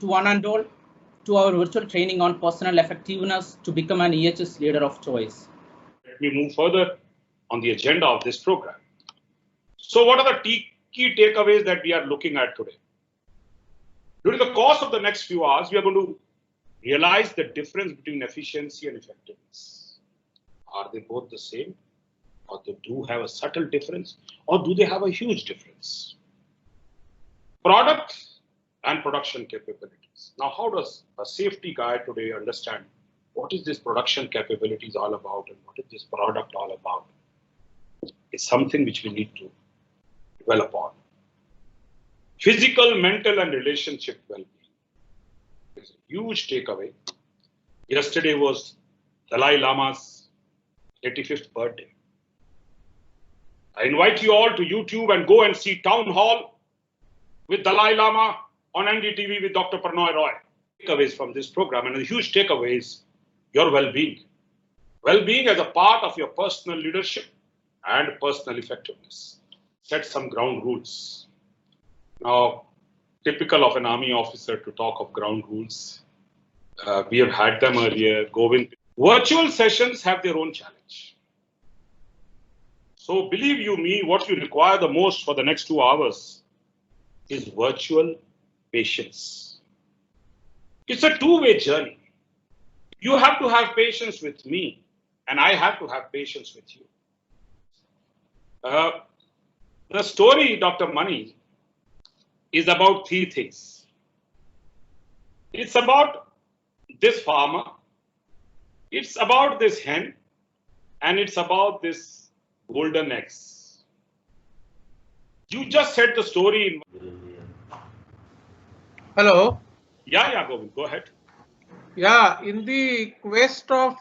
to one and all, to our virtual training on personal effectiveness to become an EHS leader of choice. Let me move further on the agenda of this program. So what are the key takeaways that we are looking at today? During the course of the next few hours, we are going to realize the difference between efficiency and effectiveness. Are they both the same? Or they do have a subtle difference? Or do they have a huge difference? Product and production capabilities. Now, how does a safety guy today understand what is this production capabilities all about and what is this product all about? It's something which we need to develop on. Physical, mental, and relationship well-being is a huge takeaway. Yesterday was Dalai Lama's 85th birthday. I invite you all to YouTube and go and see Town Hall with Dalai Lama on NDTV with Dr. Pranoy Roy. Takeaways from this program, and a huge takeaway is your well-being. Well-being as a part of your personal leadership and personal effectiveness. Set some ground rules. Now, typical of an army officer to talk of ground rules. We have had them earlier. Govind. Virtual sessions have their own challenge. So believe you me, what you require the most for the next 2 hours is virtual patience. It's a two-way journey. You have to have patience with me, and I have to have patience with you. The story, Dr. Mani, is about 3 things. It's about this farmer, it's about this hen, and it's about this golden eggs. You just said the story in... Hello. Yeah, Govind, go ahead. Yeah, in the quest of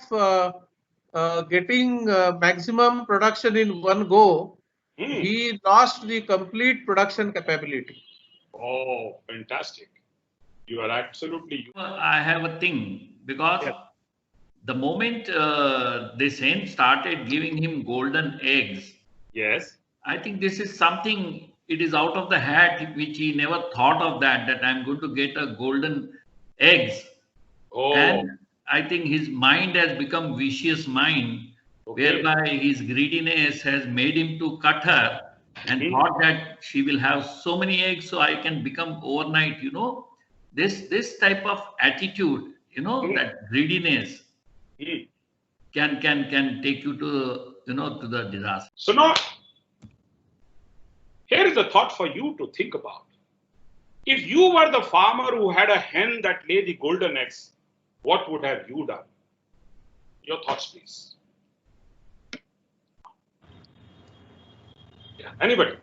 getting maximum production in one go, he lost the complete production capability. Oh, fantastic. You are absolutely... I have a thing because the moment this hen started giving him golden eggs, yes, I think this is something, it is out of the hat, which he never thought of that I'm going to get a golden eggs. Oh. And I think his mind has become vicious mind, whereby his greediness has made him to cut her and thought that she will have so many eggs, so I can become overnight, this type of attitude, that greediness can take you to, to the disaster. So now, here is a thought for you to think about. If you were the farmer who had a hen that laid the golden eggs, what would have you done? Your thoughts, please. Yeah, anybody?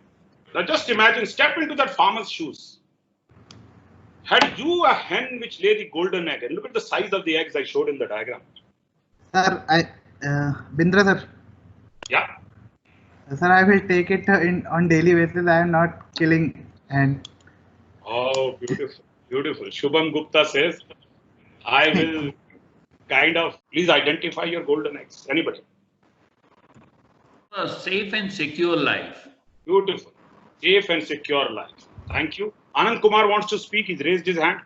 Now just imagine, step into that farmer's shoes. Had you a hen which laid the golden egg, and look at the size of the eggs I showed in the diagram. Sir, Bindra sir. Yeah. Sir, I will take it on daily basis. I am not killing hen. Oh, beautiful, beautiful. Shubham Gupta says, I will please identify your golden eggs. Anybody? A safe and secure life. Beautiful. Safe and secure life. Thank you. Anand Kumar wants to speak. He's raised his hand.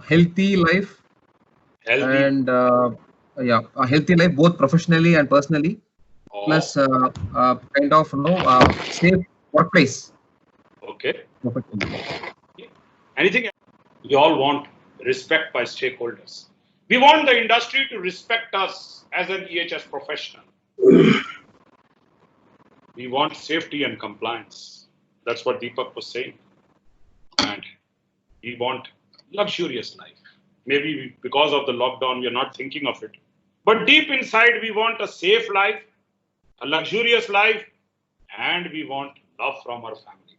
Healthy life. Healthy. And a healthy life, both professionally and personally. Oh. Plus safe workplace. Okay. Anything else? We all want respect by stakeholders. We want the industry to respect us as an EHS professional. We want safety and compliance. That's what Deepak was saying. And we want luxurious life. Maybe because of the lockdown, we are not thinking of it. But deep inside, we want a safe life, a luxurious life, and we want love from our family.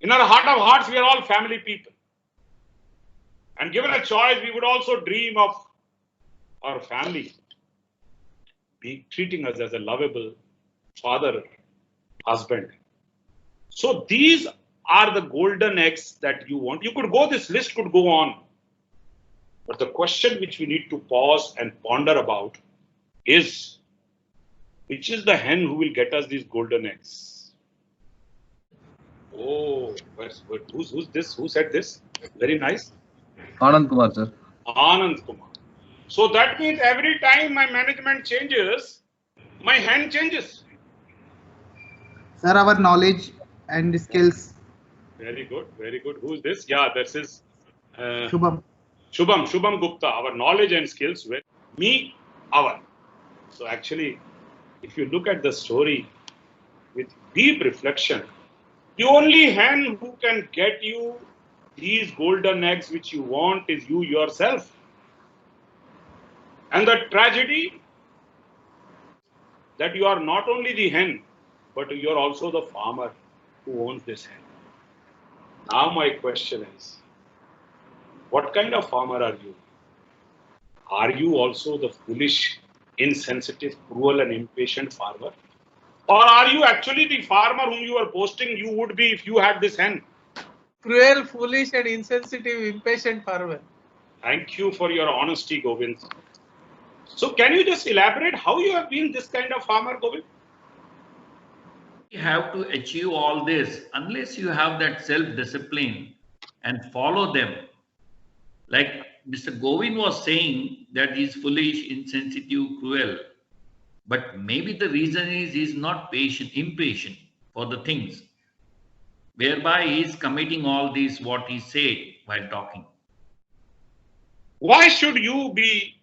In our heart of hearts, we are all family people. And given a choice, we would also dream of our family treating us as a lovable father, husband. So these are the golden eggs that you want. You could go, this list could go on. But the question which we need to pause and ponder about is, which is the hen who will get us these golden eggs? Oh, who's this? Who said this? Very nice. Anand Kumar, sir. Anand Kumar. So that means every time my management changes, my hand changes. Sir, our knowledge and skills. Very good, very good. Who's this? Yeah, this is Shubham. Shubham Gupta. Our knowledge and skills with me, our. So actually, if you look at the story with deep reflection, the only hen who can get you these golden eggs which you want is you yourself. And the tragedy that you are not only the hen, but you are also the farmer who owns this hen. Now my question is, what kind of farmer are you? Are you also the foolish, insensitive, cruel and impatient farmer? Or are you actually the farmer whom you are boasting you would be if you had this hen? Cruel, foolish and insensitive, impatient farmer. Thank you for your honesty, Govind. So can you just elaborate how you have been this kind of farmer, Govind? You have to achieve all this unless you have that self-discipline and follow them. Like Mr. Govind was saying that he's foolish, insensitive, cruel. But maybe the reason is he's not impatient for the things, whereby he's committing all this what he said while talking. Why should you be,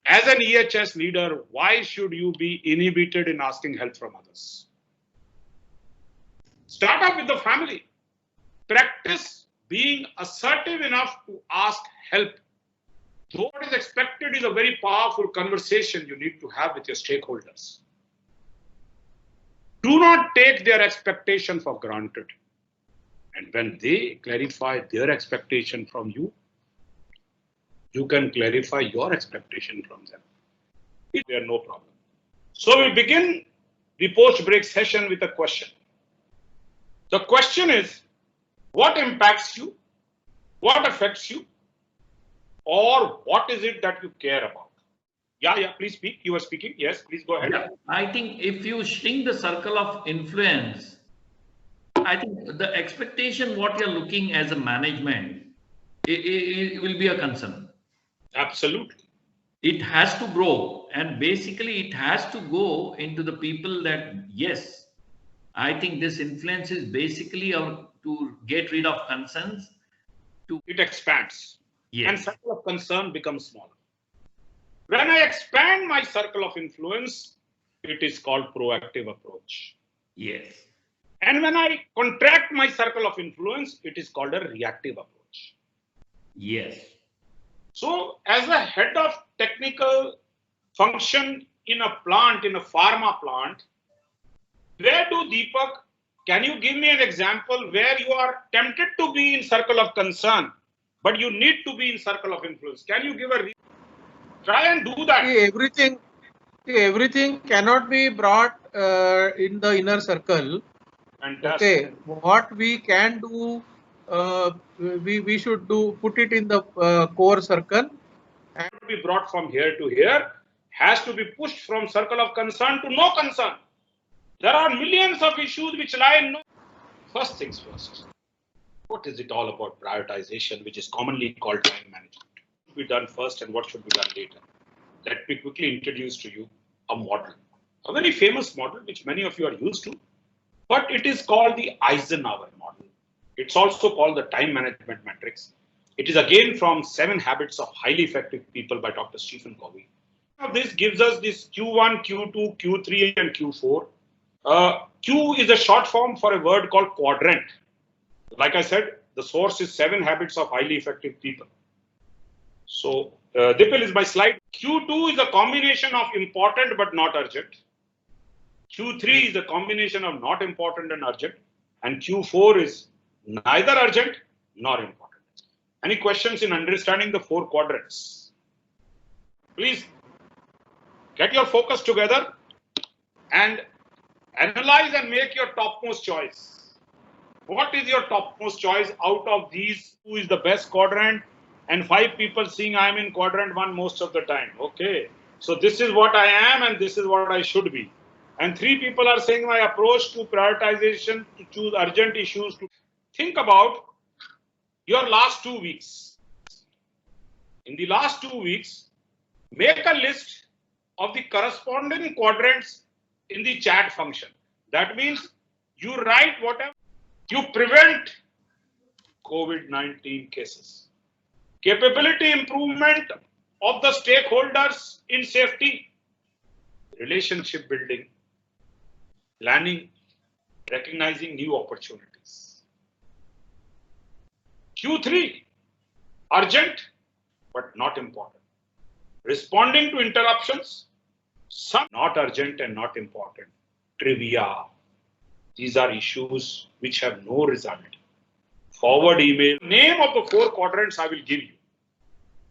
as an EHS leader, why should you be inhibited in asking help from others? Start off with the family. Practice being assertive enough to ask help. What is expected is a very powerful conversation you need to have with your stakeholders. Do not take their expectation for granted. And when they clarify their expectation from you, you can clarify your expectation from them. There no problem. So we begin the post-break session with a question. The question is, what impacts you? What affects you? Or what is it that you care about? Yeah, please speak. You were speaking. Yes, please go ahead. Yeah, I think if you shrink the circle of influence, I think the expectation what you're looking as a management, it will be a concern. Absolutely. It has to grow, and basically it has to go into the people that, yes, I think this influence is basically to get rid of concerns. It expands. Yes. And circle of concern becomes smaller. When I expand my circle of influence, it is called proactive approach. Yes. And when I contract my circle of influence, it is called a reactive approach. Yes. So as a head of technical function in a plant, in a pharma plant, where do Deepak, can you give me an example where you are tempted to be in circle of concern, but you need to be in circle of influence? Can you give a try and do that? Everything cannot be brought in the inner circle. Fantastic. Okay, what we can do, we should do, put it in the core circle. And to be brought from here to here has to be pushed from circle of concern to no concern. There are millions of issues which lie in no. First things first. What is it all about prioritization, which is commonly called time management? What should be done first and what should be done later? Let me quickly introduce to you a model, a very famous model which many of you are used to, but it is called the Eisenhower model. It's also called the time management matrix. It is again from 7 Habits of Highly Effective People by Dr. Stephen Covey. Now this gives us this Q1, Q2, Q3 and Q4. Q is a short form for a word called quadrant. Like I said, the source is 7 Habits of Highly Effective People. So Dipil is my slide. Q2 is a combination of important but not urgent. Q3 is a combination of not important and urgent. And Q4 is neither urgent nor important. Any questions in understanding the 4 quadrants? Please get your focus together and analyze and make your topmost choice. What is your topmost choice out of these? Who is the best quadrant? And 5 people saying I am in quadrant 1 most of the time. Okay. So this is what I am and this is what I should be. And 3 people are saying my approach to prioritization to choose urgent issues. think about your last 2 weeks. In the last 2 weeks, make a list of the corresponding quadrants in the chat function. That means you write whatever. You prevent COVID-19 cases. Capability improvement of the stakeholders in safety. Relationship building. Planning. Recognizing new opportunities. Q3. Urgent but not important. Responding to interruptions. Some not urgent and not important. Trivia. These are issues which have no result. Forward email. Name of the 4 quadrants I will give you.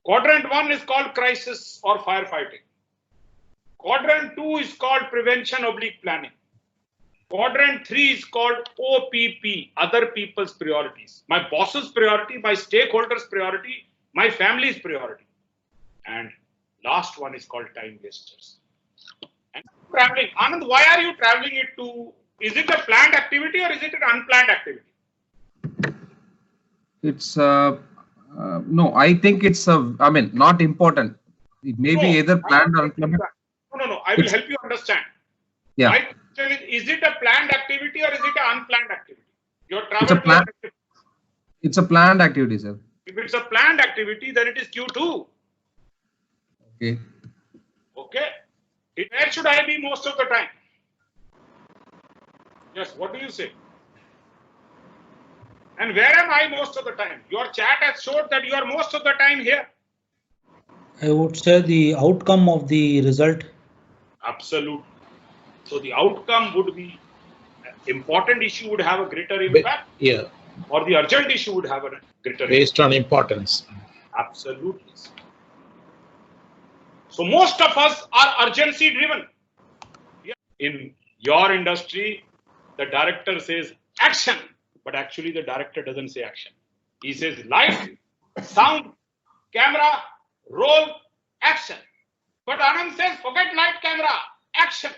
Quadrant 1 is called crisis or firefighting. Quadrant 2 is called prevention/planning. Quadrant 3 is called OPP, other people's priorities. My boss's priority, my stakeholders' priority, my family's priority. And last one is called time wasters. And traveling. Anand, why are you traveling it to? Is it a planned activity or is it an unplanned activity? It's no, I think it's not important. It may be either planned or unplanned. No. I will help you understand. Yeah. My question is it a planned activity or is it an unplanned activity? Your travel. It's a planned activity, sir. If it's a planned activity, then it is Q2. Okay. Okay. Where should I be most of the time? Yes, what do you say? And where am I most of the time? Your chat has showed that you are most of the time here. I would say the outcome of the result. Absolutely. So the outcome would be, important issue would have a greater impact. Yeah. Or the urgent issue would have a greater Based impact. on importance. Absolutely. So most of us are urgency driven. In your industry, the director says action, but actually the director doesn't say action. He says light, sound, camera, roll, action. But Anand says forget light, camera, action.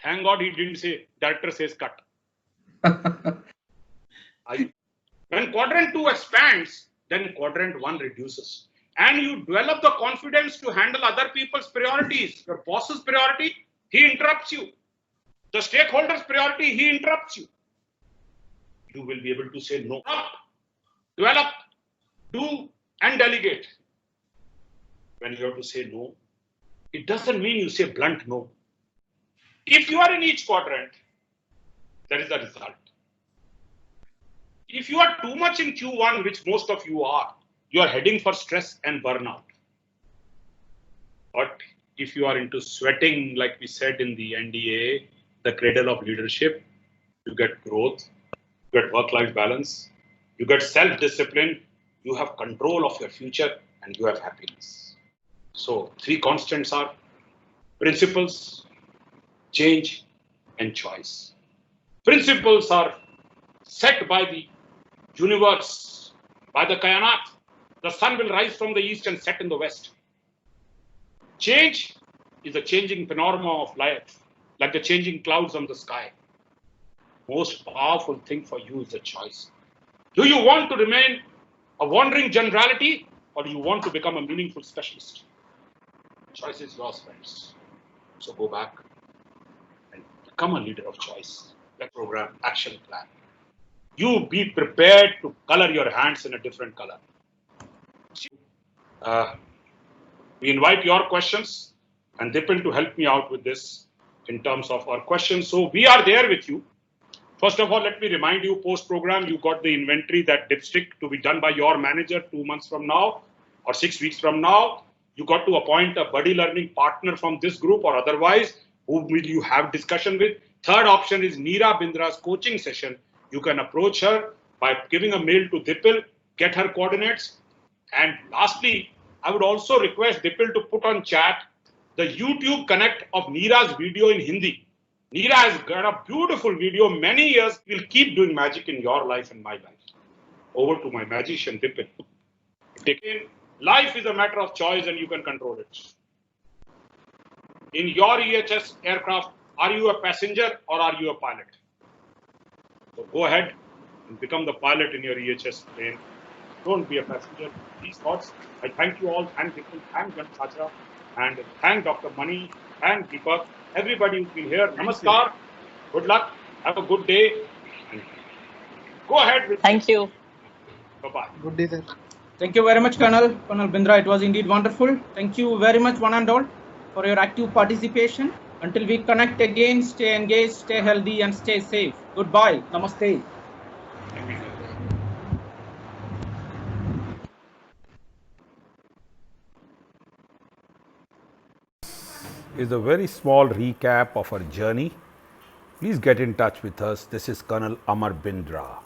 Thank God he didn't say, director says cut. When quadrant 2 expands, then quadrant 1 reduces. And you develop the confidence to handle other people's priorities. Your boss's priority, he interrupts you. The stakeholder's priority, he interrupts you. You will be able to say no. Develop, do, and delegate. When you have to say no, it doesn't mean you say blunt no. If you are in each quadrant, that is the result. If you are too much in Q1, which most of you are heading for stress and burnout. But if you are into sweating, like we said in the NDA, the cradle of leadership, you get growth, you get work-life balance, you get self-discipline, you have control of your future, and you have happiness. So 3 constants are principles, change, and choice. Principles are set by the universe, by the Kayanat. The sun will rise from the east and set in the west. Change is a changing panorama of life, like the changing clouds on the sky. Most powerful thing for you is a choice. Do you want to remain a wandering generality, or do you want to become a meaningful specialist? Choice is yours, friends. So go back and become a leader of choice. That program, action plan. You be prepared to color your hands in a different color. We invite your questions and Dipin to help me out with this in terms of our questions. So we are there with you. First of all, let me remind you, post-program, you got the inventory, that dipstick to be done by your manager 2 months from now or 6 weeks from now. You got to appoint a buddy learning partner from this group or otherwise, who will you have discussion with. Third option is Neera Bindra's coaching session. You can approach her by giving a mail to Dipil, get her coordinates. And lastly, I would also request Dipil to put on chat the YouTube connect of Neera's video in Hindi. Neera has got a beautiful video, many years, will keep doing magic in your life and my life. Over to my magician, Dipil. Life is a matter of choice and you can control it. In your EHS aircraft, are you a passenger or are you a pilot? So go ahead and become the pilot in your EHS plane. Don't be a passenger. These thoughts. I thank you all. Thank Vipul, thank Gansacha, and thank Dr. Mani, thank Deepak, everybody who's been here. Namaskar. Good luck. Have a good day. And go ahead with. Thank you. Bye-bye. Good day, sir. Thank you very much, Colonel Bindra. It was indeed wonderful. Thank you very much, one and all, for your active participation. Until we connect again, stay engaged, stay healthy, and stay safe. Goodbye. Namaste. Is a very small recap of our journey. Please get in touch with us. This is Colonel Amar Bindra.